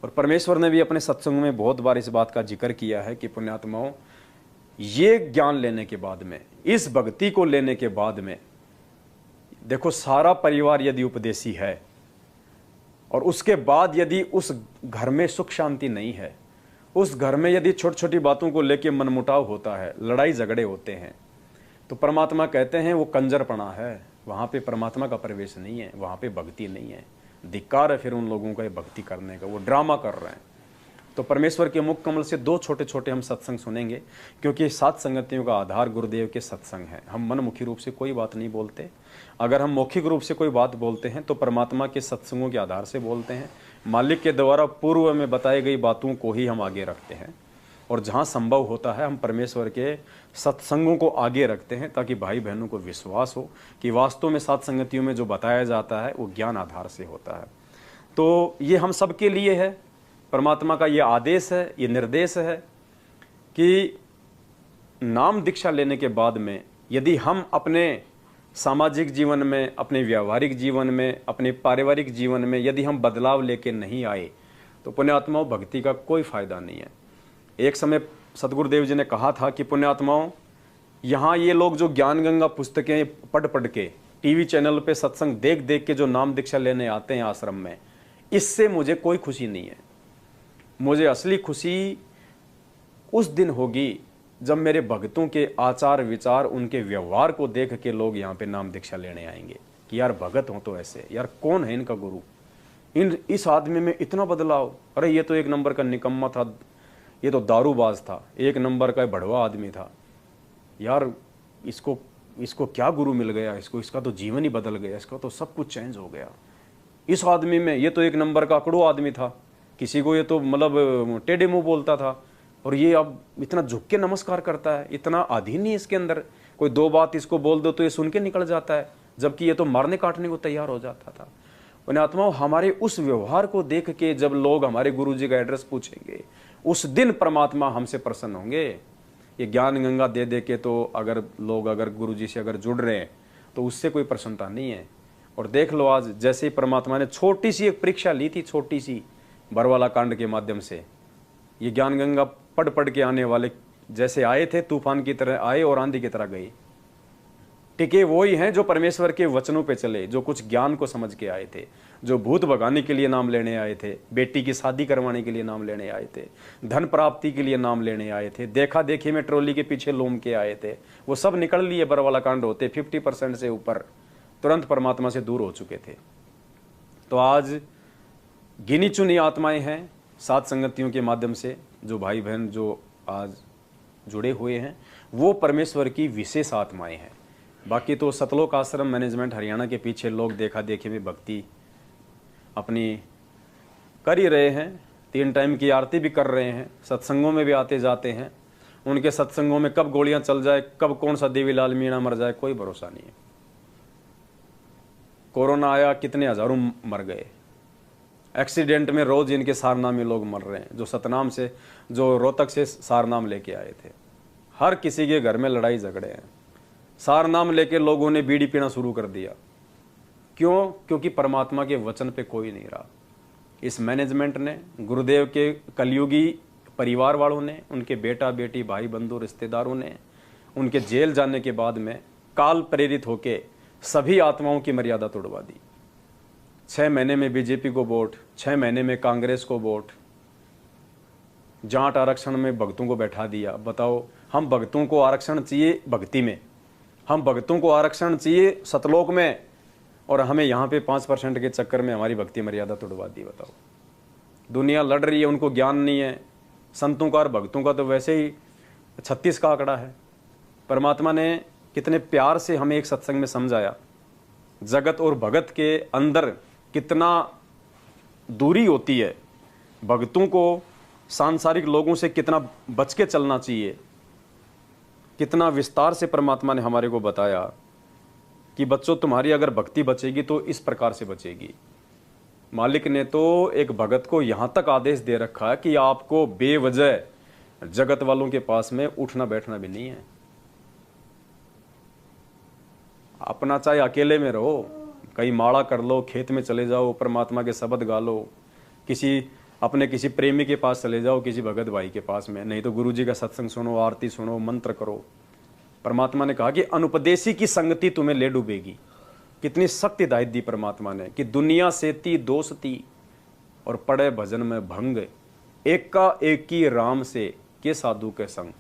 और परमेश्वर ने भी अपने सत्संग में बहुत बार इस बात का जिक्र किया है कि पुण्यात्माओं, ये ज्ञान लेने के बाद में, इस भक्ति को लेने के बाद में, देखो सारा परिवार यदि उपदेशी है और उसके बाद यदि उस घर में सुख शांति नहीं है, उस घर में यदि छोटी छोटी बातों को लेकर मनमुटाव होता है, लड़ाई झगड़े होते हैं, तो परमात्मा कहते हैं वो कंजरपना है, वहां पे परमात्मा का प्रवेश नहीं है, वहां पे भक्ति नहीं है। धिक्कार है फिर उन लोगों का ये भक्ति करने का, वो ड्रामा कर रहे हैं। तो परमेश्वर के मुख कमल से दो छोटे छोटे हम सत्संग सुनेंगे, क्योंकि सात संगतियों का आधार गुरुदेव के सत्संग है। हम मनमुखी रूप से कोई बात नहीं बोलते। अगर हम मौखिक रूप से कोई बात बोलते हैं तो परमात्मा के सत्संगों के आधार से बोलते हैं। मालिक के द्वारा पूर्व में बताई गई बातों को ही हम आगे रखते हैं, और जहाँ संभव होता है हम परमेश्वर के सत्संगों को आगे रखते हैं, ताकि भाई बहनों को विश्वास हो कि वास्तव में सात संगतियों में जो बताया जाता है वो ज्ञान आधार से होता है। तो ये हम सबके लिए है, परमात्मा का ये आदेश है, ये निर्देश है कि नाम दीक्षा लेने के बाद में यदि हम अपने सामाजिक जीवन में, अपने व्यावहारिक जीवन में, अपने पारिवारिक जीवन में यदि हम बदलाव लेके नहीं आए तो पुण्यात्माओं भक्ति का कोई फायदा नहीं है। एक समय सतगुरुदेव जी ने कहा था कि पुण्यात्माओं, यहाँ ये लोग जो ज्ञान गंगा पुस्तकें पढ़ पढ़ के, टीवी चैनल पे सत्संग देख देख के जो नाम दीक्षा लेने आते हैं आश्रम में, इससे मुझे कोई खुशी नहीं है। मुझे असली खुशी उस दिन होगी जब मेरे भक्तों के आचार विचार, उनके व्यवहार को देख के लोग यहाँ पे नाम दीक्षा लेने आएंगे कि यार भगत हो तो ऐसे, यार कौन है इनका गुरु, इस आदमी में इतना बदलाव, अरे ये तो एक नंबर का निकम्मा था, ये तो दारूबाज था, एक नंबर का भड़वा आदमी था, यार इसको क्या गुरु मिल गया, इसका तो जीवन ही बदल गया, इसका तो सब कुछ चेंज हो गया। इस आदमी में, ये तो एक नंबर का अकड़ू आदमी था, किसी को ये तो मतलब टेढ़े मुंह बोलता था, और ये अब इतना झुक के नमस्कार करता है, इतना अधीन ही इसके अंदर, कोई दो बात इसको बोल दो तो ये सुन के निकल जाता है, जबकि ये तो मारने काटने को तैयार हो जाता था। पुण्यात्माओं, हमारे उस व्यवहार को देख के जब लोग हमारे गुरु जी का एड्रेस पूछेंगे, उस दिन परमात्मा हमसे प्रसन्न होंगे। ये ज्ञान गंगा दे दे के तो अगर गुरु जी से अगर जुड़ रहे हैं तो उससे कोई प्रसन्नता नहीं है। और देख लो आज जैसे ही परमात्मा ने छोटी सी एक परीक्षा ली थी, छोटी सी बरवाला कांड के माध्यम से, ये ज्ञान गंगा पढ़ पढ़ के आने वाले जैसे आए थे, तूफान की तरह आए और आंधी की तरह गए, टिके वही हैं जो परमेश्वर के वचनों पे चले, जो कुछ ज्ञान को समझ के आए थे, जो भूत भगाने के लिए नाम लेने आए थे, बेटी की शादी करवाने के लिए नाम लेने आए थे, धन प्राप्ति के लिए नाम लेने आए थे, देखा देखी में ट्रॉली के पीछे लोम के आए थे, वो सब निकल लिए बरवाला कांड होते 50% से ऊपर तुरंत परमात्मा से दूर हो चुके थे। तो आज गिनी चुनी आत्माएं हैं सात संगतियों के माध्यम से, जो भाई बहन जो आज जुड़े हुए हैं वो परमेश्वर की विशेष आत्माएं हैं। बाकी तो सतलोक आश्रम मैनेजमेंट हरियाणा के पीछे लोग देखा देखी में भक्ति अपनी कर ही रहे हैं, 3 टाइम की आरती भी कर रहे हैं, सत्संगों में भी आते जाते हैं। उनके सत्संगों में कब गोलियां चल जाए, कब कौन सा देवीलाल मीणा मर जाए, कोई भरोसा नहीं है। कोरोना आया, कितने हजारों मर गए, एक्सीडेंट में रोज इनके सारनामे लोग मर रहे हैं, जो सतनाम से, जो रोहतक से सारनाम लेके आए थे। हर किसी के घर में लड़ाई झगड़े हैं, सारनाम लेके लोगों ने बीड़ी पीना शुरू कर दिया। क्यों? क्योंकि परमात्मा के वचन पे कोई नहीं रहा। इस मैनेजमेंट ने, गुरुदेव के कलयुगी परिवार वालों ने, उनके बेटा बेटी भाई बंधु रिश्तेदारों ने, उनके जेल जाने के बाद में काल प्रेरित होके सभी आत्माओं की मर्यादा तोड़वा दी। 6 महीने में बीजेपी को वोट, 6 महीने में कांग्रेस को वोट, जाट आरक्षण में भक्तों को बैठा दिया। बताओ, हम भक्तों को आरक्षण चाहिए भक्ति में, हम भक्तों को आरक्षण चाहिए सतलोक में, और हमें यहाँ पे 5% के चक्कर में हमारी भक्ति मर्यादा तोड़वा दी। बताओ, दुनिया लड़ रही है, उनको ज्ञान नहीं है। संतों का और भक्तों का तो वैसे ही 36 का आंकड़ा है। परमात्मा ने कितने प्यार से हमें एक सत्संग में समझाया, जगत और भगत के अंदर कितना दूरी होती है, भक्तों को सांसारिक लोगों से कितना बच के चलना चाहिए। कितना विस्तार से परमात्मा ने हमारे को बताया कि बच्चों, तुम्हारी अगर भक्ति बचेगी तो इस प्रकार से बचेगी। मालिक ने तो एक भगत को यहाँ तक आदेश दे रखा है कि आपको बेवजह जगत वालों के पास में उठना बैठना भी नहीं है। अपना चाहे अकेले में रहो, कहीं माड़ा कर लो, खेत में चले जाओ, परमात्मा के शब्द गा लो, किसी अपने किसी प्रेमी के पास चले जाओ, किसी भगत भाई के पास में, नहीं तो गुरु जी का सत्संग सुनो, आरती सुनो, मंत्र करो। परमात्मा ने कहा कि अनुपदेशी की संगति तुम्हें ले डूबेगी। कितनी सख्त हिदायत दी परमात्मा ने कि दुनिया सेती दोस्ती और पड़े भजन में भंग, एका एकी राम से के साधु के संग।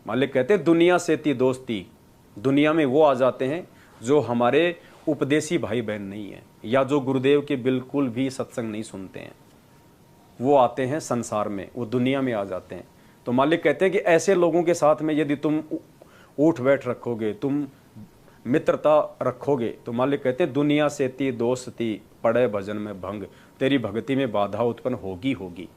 मालिक कहते हैं दुनिया सेती दोस्ती, दुनिया में वो आ जाते हैं जो हमारे उपदेशी भाई बहन नहीं है, या जो गुरुदेव के बिल्कुल भी सत्संग नहीं सुनते हैं, वो आते हैं संसार में, वो दुनिया में आ जाते हैं। तो मालिक कहते हैं कि ऐसे लोगों के साथ में यदि तुम उठ बैठ रखोगे, तुम मित्रता रखोगे, तो मालिक कहते हैं दुनिया सेती दोस्ती पड़े भजन में भंग, तेरी भक्ति में बाधा उत्पन्न होगी।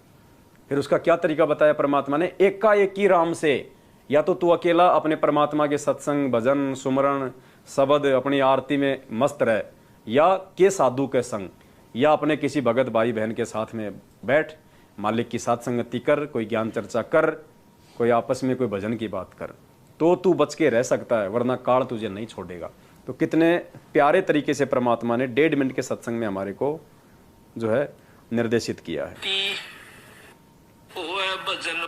फिर उसका क्या तरीका बताया परमात्मा ने, एकाएकी राम से, या तो तू अकेला अपने परमात्मा के सत्संग भजन सुमरण शब्द अपनी आरती में मस्त रह, या के साधु के संग, या अपने किसी भगत भाई बहन के साथ में बैठ, मालिक की साथ संगति कर, कोई ज्ञान चर्चा कर, कोई आपस में कोई भजन की बात कर, तो तू बच के रह सकता है, वरना काल तुझे नहीं छोड़ेगा। तो कितने प्यारे तरीके से परमात्मा ने 1.5 मिनट के सत्संग में हमारे को जो है निर्देशित किया है। भजन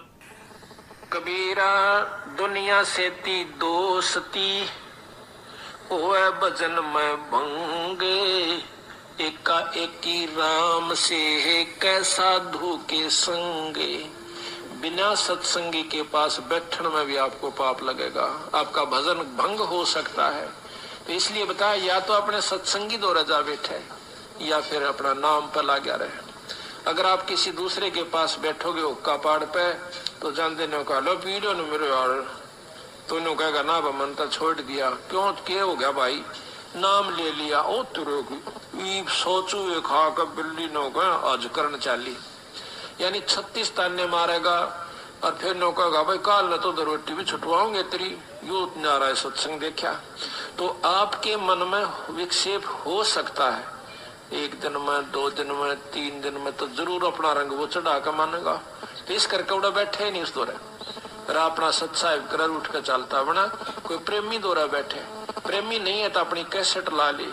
कबीरा दुनिया से ती दोस्ती, ओए भजन में भंगे, एका एकी राम से कैसा साधु के संगे। बिना सत्संगी के पास बैठने में भी आपको पाप लगेगा, आपका भजन भंग हो सकता है। तो इसलिए बताया, या तो अपने सत्संगी द्वारा जा बैठे, या फिर अपना नाम पर लगा रहे। अगर आप किसी दूसरे के पास बैठोगे हुक्का पाड़ पे, तो जानते ने कहा लो पीड़ो ने मेरे यार, तो इन्हों कहेगा ना मन तो छोड़ दिया, क्यों क्या हो गया भाई, नाम ले लिया, ओ तुरे सोचू खा कर बिल्ली नो आज करन चाली, यानी 36 ताने मारेगा। और फिर नो कहेगा भाई काल न तो रोटी भी छुटवाओगे तेरी, यू नारा सत्संग देखा। तो आपके मन में विक्षेप हो सकता है, 1 दिन में 2 दिन में 3 दिन में तो जरूर अपना रंग वो चढ़ा कर मानेगा। तो इस करके उड़ा बैठे नहीं उस दौरे, अपना सत्साहिब कर उठ कर चलता बना। कोई प्रेमी दौरा बैठे, प्रेमी नहीं है तो अपनी कैसेट ला ली,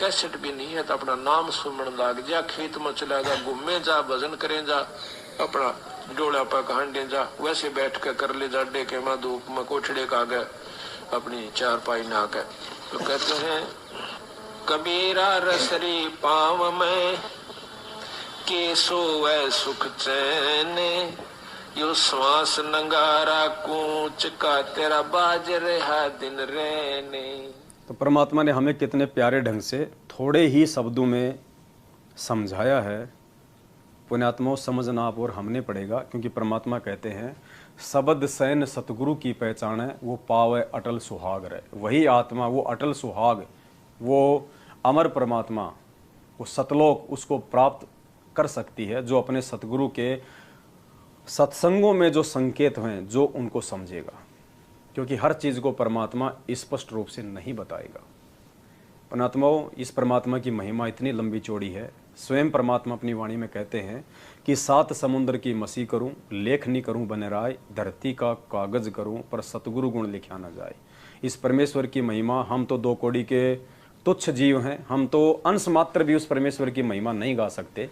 कैसेट भी नहीं है तो अपना नाम सुमन लाग जा, खेत में चला जा, घूमे जा, भजन करे जा, अपना डोला पर हांडे जा, वैसे बैठ कर कर ले जा, डेके में धूप में कोठड़े का गए अपनी चारपाई ना के। तो कहते हैं कबीरा रसरी पाव में के सोए सुख चैन, यो श्वास नंगारा कूच का तेरा बाज रहा दिन रहने। तो परमात्मा ने हमें कितने प्यारे ढंग से थोड़े ही शब्दों में समझाया है। पुण्यात्माओं समझना आप और हमने पड़ेगा, क्योंकि परमात्मा कहते हैं शब्द सैन सतगुरु की पहचान है, वो पावे अटल सुहाग रहे। वही आत्मा, वो अटल सुहाग, वो अमर परमात्मा, वो सतलोक उसको प्राप्त कर सकती है जो अपने सतगुरु के सत्संगों में जो संकेत हैं जो उनको समझेगा, क्योंकि हर चीज़ को परमात्मा स्पष्ट रूप से नहीं बताएगा। पुण्यात्माओं, इस परमात्मा की महिमा इतनी लंबी चौड़ी है। स्वयं परमात्मा अपनी वाणी में कहते हैं कि 7 समुद्र की मसी करूं, लेखनी करूं बने राय, धरती का कागज करूं पर सतगुरु गुण लिखा न जाए। इस परमेश्वर की महिमा, हम तो 2 कौड़ी के तुच्छ जीव हैं, हम तो अंश मात्र भी उस परमेश्वर की महिमा नहीं गा सकते।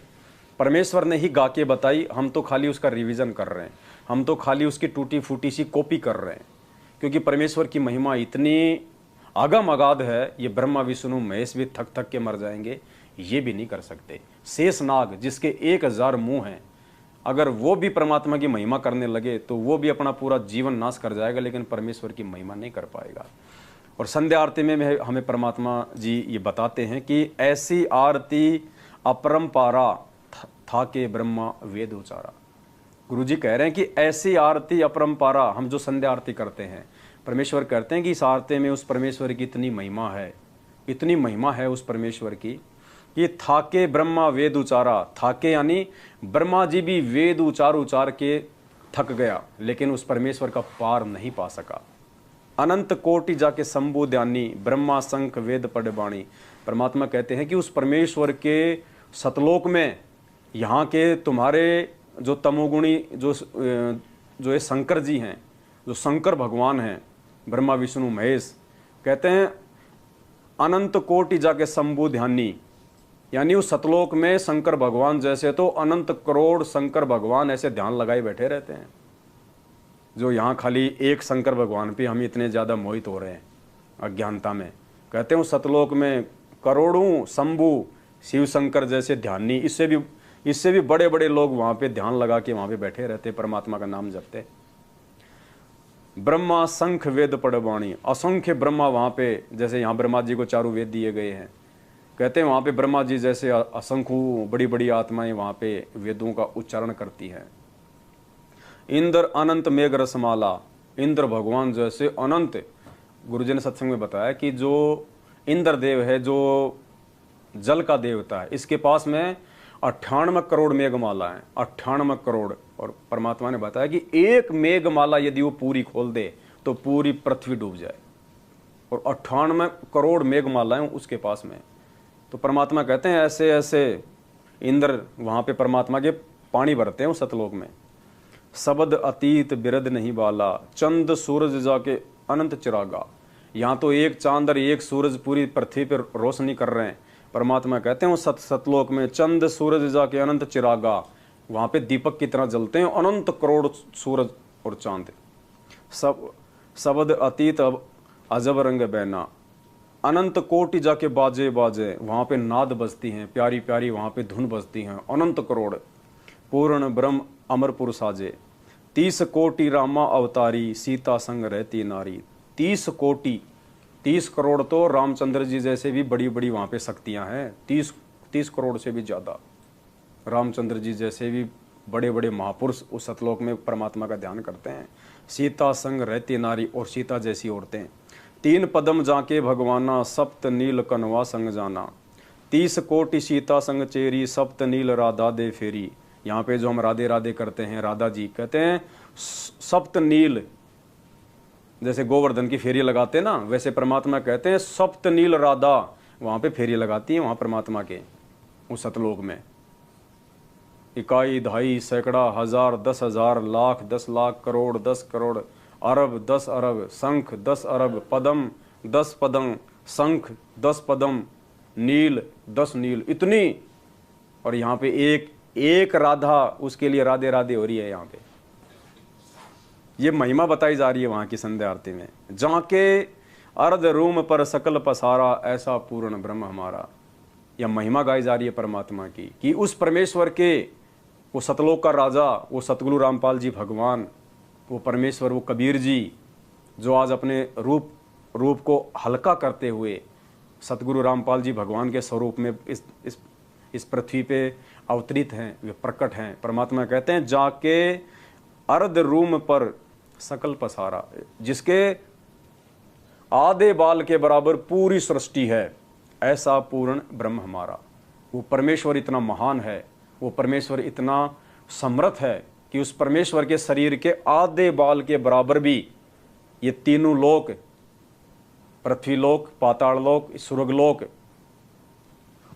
परमेश्वर ने ही गा के बताई, हम तो खाली उसका रिवीजन कर रहे हैं, हम तो खाली उसकी टूटी फूटी सी कॉपी कर रहे हैं। क्योंकि परमेश्वर की महिमा इतनी आगम अगाध है, ये ब्रह्मा विष्णु महेश भी थक थक के मर जाएंगे, ये भी नहीं कर सकते। शेष नाग जिसके 1000 मुंह हैं, अगर वो भी परमात्मा की महिमा करने लगे तो वो भी अपना पूरा जीवन नाश कर जाएगा, लेकिन परमेश्वर की महिमा नहीं कर पाएगा। और संध्या आरती में हमें परमात्मा जी ये बताते हैं कि ऐसी आरती अपरंपारा था के ब्रह्मा वेद उचारा। गुरु जी कह रहे हैं कि ऐसी आरती अपरंपारा, हम जो संध्या आरती करते हैं, परमेश्वर कहते हैं कि इस आरती में उस परमेश्वर की इतनी महिमा है, इतनी महिमा है उस परमेश्वर की कि थाके ब्रह्मा वेद उचारा। थाके यानी ब्रह्मा जी भी वेद उचार के थक गया, लेकिन उस परमेश्वर का पार नहीं पा सका। अनंत कोटि जाके शंभु ध्यानी, ब्रह्मा शंख वेद पढ़ बाणी। परमात्मा कहते हैं कि उस परमेश्वर के सतलोक में यहाँ के तुम्हारे जो तमोगुणी जो ये शंकर जी हैं, जो शंकर भगवान हैं, ब्रह्मा विष्णु महेश, कहते हैं अनंत कोटि जाके शंभु ध्यानी, यानी उस सतलोक में शंकर भगवान जैसे तो अनंत करोड़ शंकर भगवान ऐसे ध्यान लगाए बैठे रहते हैं, जो यहाँ खाली एक शंकर भगवान पे हम इतने ज़्यादा मोहित हो रहे हैं अज्ञानता में। कहते हैं सतलोक में करोड़ों शंभु शिव शंकर जैसे ध्यानी, इससे भी बड़े बड़े लोग वहाँ पे ध्यान लगा के वहाँ पे बैठे रहते, परमात्मा का नाम जपते। ब्रह्मा शंख वेद पड़वाणी, असंख्य ब्रह्मा वहाँ पे, जैसे यहाँ ब्रह्मा जी को चारों वेद दिए गए हैं, कहते हैं वहाँ पे ब्रह्मा जी जैसे असंख्य बड़ी बड़ी आत्माएं वहाँ पे वेदों का उच्चारण करती हैं। इंद्र अनंत मेघ रसमाला, इंद्र भगवान जैसे अनंत, गुरुजी ने सत्संग में बताया कि जो इंद्र देव है, जो जल का देवता है, इसके पास में 98 करोड़ मेघमाला है, 98 करोड़। और परमात्मा ने बताया कि एक मेघमाला यदि वो पूरी खोल दे तो पूरी पृथ्वी डूब जाए, और 98 करोड़ मेघमालाएं उसके पास में। तो परमात्मा कहते हैं ऐसे ऐसे इंद्र वहाँ पे परमात्मा के पानी भरते हैं उस सतलोक में। शब्द अतीत बिरद नहीं बाला, चंद सूरज जाके अनंत चिरागा, यहाँ तो एक चांद और एक सूरज पूरी पृथ्वी पर रोशनी कर रहे हैं। परमात्मा कहते हैं वो सतलोक में चंद सूरज जाके अनंत चिरागा, वहाँ पे दीपक की तरह जलते हैं अनंत करोड़ सूरज और चांद। शब्द अतीत अजब रंग बैना, अनंत कोटि जाके बाजे बाजे, वहाँ पे नाद बजती हैं, प्यारी प्यारी वहाँ पे धुन बजती हैं, अनंत करोड़। पूर्ण ब्रह्म अमरपुर साजे, 30 कोटि रामा अवतारी, सीता संग रहती नारी। 30 कोटि, 30 करोड़ तो रामचंद्र जी जैसे भी बड़ी बड़ी वहाँ पे शक्तियाँ हैं, 30 करोड़ से भी ज़्यादा रामचंद्र जी जैसे भी बड़े बड़े महापुरुष उस सतलोक में परमात्मा का ध्यान करते हैं। सीता संग रहती नारी, और सीता जैसी औरतें। 3 पदम जाके भगवाना, सप्त नील कनवा संग जाना। 30 कोटि सीता संग चेरी, सप्त नील राधा दे फेरी। यहाँ पे जो हम राधे राधे करते हैं, राधा जी कहते हैं सप्त नील, जैसे गोवर्धन की फेरी लगाते हैं ना, वैसे परमात्मा कहते हैं सप्त नील राधा वहाँ पे फेरी लगाती है वहाँ परमात्मा के उस सतलोक में। इकाई दहाई सैकड़ा हजार 10,000 लाख 10 लाख करोड़ 10 करोड़ अरब 10 अरब, शंख 10 अरब, पदम 10 पदम, शंख 10 पदम, नील 10 नील, इतनी। और यहाँ पे एक राधा, उसके लिए राधे राधे हो रही है। यहाँ पे ये महिमा बताई जा रही है वहाँ की संध्या आरती में। जहाँ के अर्ध रूम पर सकल पसारा, ऐसा पूर्ण ब्रह्म हमारा। यह महिमा गाई जा रही है परमात्मा की कि उस परमेश्वर के, वो सतलोक का राजा, वो सतगुरु रामपाल जी भगवान, वो परमेश्वर, वो कबीर जी, जो आज अपने रूप को हल्का करते हुए सतगुरु रामपाल जी भगवान के स्वरूप में इस पृथ्वी पे अवतरित हैं, वे प्रकट हैं। परमात्मा कहते हैं जाके अर्ध रूम पर सकल पसारा, जिसके आधे बाल के बराबर पूरी सृष्टि है, ऐसा पूर्ण ब्रह्म हमारा। वो परमेश्वर इतना महान है, वो परमेश्वर इतना समर्थ है कि उस परमेश्वर के शरीर के आधे बाल के बराबर भी ये तीनों लोक, पृथ्वी लोक, पाताल लोक, स्वर्गलोक,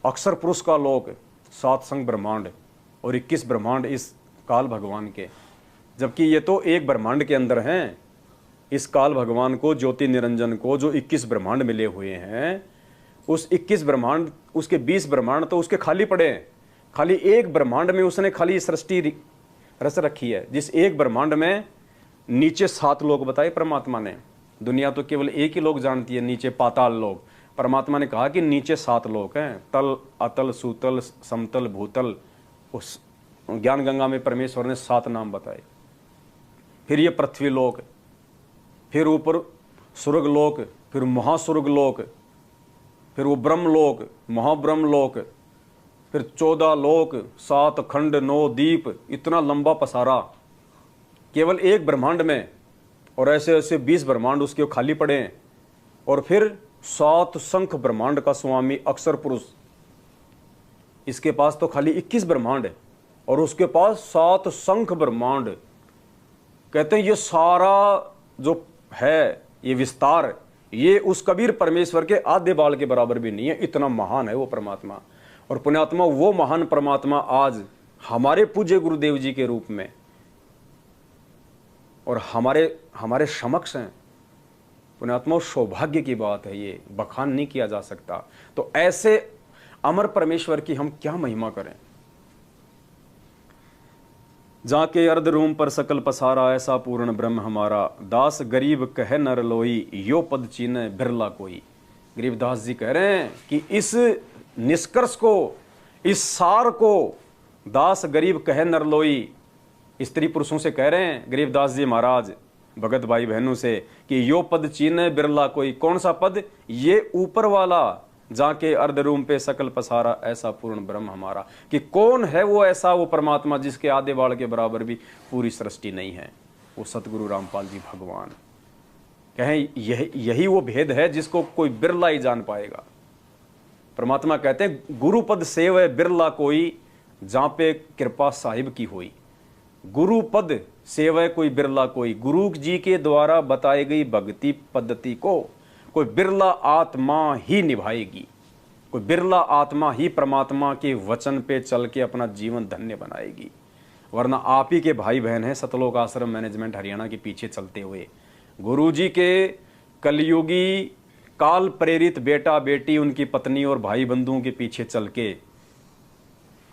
अक्षर पुरुष का लोक, 7 संग ब्रह्मांड और 21 ब्रह्मांड इस काल भगवान के, जबकि ये तो एक ब्रह्मांड के अंदर हैं। इस काल भगवान को, ज्योति निरंजन को, जो 21 ब्रह्मांड मिले हुए हैं, उस 21 ब्रह्मांड, उसके 20 ब्रह्मांड तो उसके खाली पड़े हैं। खाली एक ब्रह्मांड में उसने खाली सृष्टि रच रखी है, जिस एक ब्रह्मांड में नीचे 7 लोक बताए परमात्मा ने। दुनिया तो केवल एक ही लोक जानती है, नीचे पाताल लोक। परमात्मा ने कहा कि नीचे 7 लोक हैं, तल, अतल, सूतल, समतल, भूतल। उस ज्ञान गंगा में परमेश्वर ने 7 नाम बताए। फिर ये पृथ्वी लोक, फिर ऊपर स्वर्ग लोक, फिर महास्वर्ग लोक, फिर वो ब्रह्म लोक, महाब्रह्म लोक, फिर 14 लोक, 7 खंड, 9 दीप, इतना लंबा पसारा केवल एक ब्रह्मांड में। और ऐसे ऐसे 20 ब्रह्मांड उसके खाली पड़े हैं। और फिर 7 शंख ब्रह्मांड का स्वामी अक्षर पुरुष, इसके पास तो खाली 21 ब्रह्मांड है, और उसके पास 7 शंख ब्रह्मांड। कहते हैं ये सारा जो है, ये विस्तार, ये उस कबीर परमेश्वर के आधे बाल के बराबर भी नहीं है, इतना महान है वो परमात्मा। और पुण्यात्मा, वो महान परमात्मा आज हमारे पूज्य गुरुदेव जी के रूप में और हमारे समक्ष हैं। पुण्यात्मा, सौभाग्य की बात है, ये बखान नहीं किया जा सकता। तो ऐसे अमर परमेश्वर की हम क्या महिमा करें। जाके अर्ध रूम पर सकल पसारा, ऐसा पूर्ण ब्रह्म हमारा। दास गरीब कहे नर लोई, यो पद चीने बिरला कोई। गरीबदास जी कह रहे हैं कि इस निष्कर्ष को, इस सार को दास गरीब कहे नर लोई, स्त्री पुरुषों से कह रहे हैं गरीबदास जी महाराज भगत भाई बहनों से कि यो पद चीने बिरला कोई। कौन सा पद? ये ऊपर वाला, जाके अर्ध रूम पे सकल पसारा, ऐसा पूर्ण ब्रह्म हमारा। कि कौन है वो ऐसा, वो परमात्मा जिसके आधे बाल के बराबर भी पूरी सृष्टि नहीं है? वो सतगुरु रामपाल जी भगवान कहें यही वो भेद है जिसको कोई बिरला ही जान पाएगा। परमात्मा कहते हैं गुरुपद सेव बिरला कोई, जहां पे कृपा साहिब की हुई। गुरुपद सेवय कोई बिरला कोई। गुरु जी के द्वारा बताई गई भक्ति पद्धति को कोई बिरला आत्मा ही निभाएगी। कोई बिरला आत्मा ही परमात्मा के वचन पे चल के अपना जीवन धन्य बनाएगी। वरना आप ही के भाई बहन हैं सतलोक आश्रम मैनेजमेंट हरियाणा के पीछे चलते हुए। गुरु जी के कलयुगी काल प्रेरित बेटा बेटी, उनकी पत्नी और भाई बंधुओं के पीछे चल के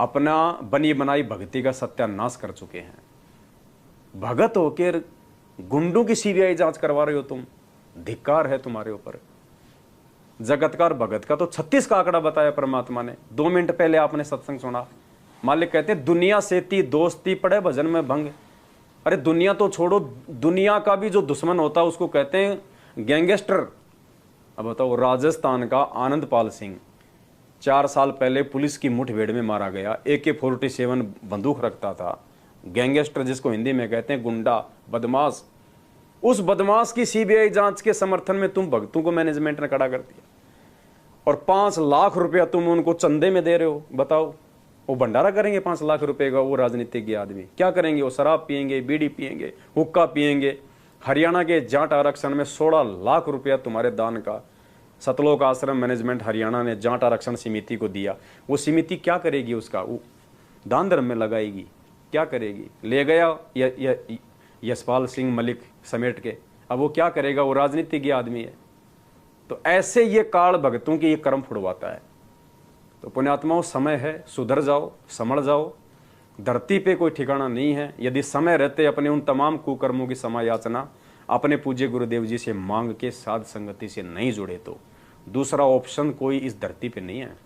अपना बनी बनाई भक्ति का सत्यानाश कर चुके हैं। भगत होकर गुंडों की सीबीआई जांच करवा रहे हो तुम, धिक्कार है तुम्हारे ऊपर। जगतकार भगत का तो 36 का आंकड़ा बताया परमात्मा ने। 2 मिनट पहले आपने सत्संग सुना। मालिक कहते दुनिया सेती दोस्ती पड़े भजन में भंग। अरे दुनिया तो छोड़ो, दुनिया का भी जो दुश्मन होता है उसको कहते हैं गैंगस्टर। अब बताओ, राजस्थान का आनंदपाल सिंह 4 साल पहले पुलिस की मुठभेड़ में मारा गया। AK-47 बंदूक रखता था। गैंगस्टर जिसको हिंदी में कहते हैं गुंडा, बदमाश। उस बदमाश की सीबीआई जांच के समर्थन में तुम भक्तों को मैनेजमेंट ने खड़ा कर दिया और 5 लाख रुपया तुम उनको चंदे में दे रहे हो। बताओ, वो भंडारा करेंगे 5 लाख रुपए का? वो राजनीतिज्ञ आदमी क्या करेंगे? वो शराब पियेंगे, बीड़ी पियेंगे, हुक्का पियेंगे। हरियाणा के जाट आरक्षण में 16 लाख रुपया तुम्हारे दान का सतलोक आश्रम मैनेजमेंट हरियाणा ने जाट आरक्षण समिति को दिया। वो समिति क्या करेगी? उसका वो दान धर्म में लगाएगी। क्या करेगी? ले गया यशपाल सिंह मलिक समेट के, अब वो क्या करेगा? वो राजनीतिज्ञ आदमी है। तो ऐसे ये काल भगतों की ये कर्म फुड़वाता है। तो पुण्यात्माओं, समय है, सुधर जाओ, समझ जाओ। धरती पे कोई ठिकाना नहीं है। यदि समय रहते अपने उन तमाम कुकर्मों की समायाचना अपने पूज्य गुरुदेव जी से मांग के साध संगति से नहीं जुड़े तो दूसरा ऑप्शन कोई इस धरती पे नहीं है।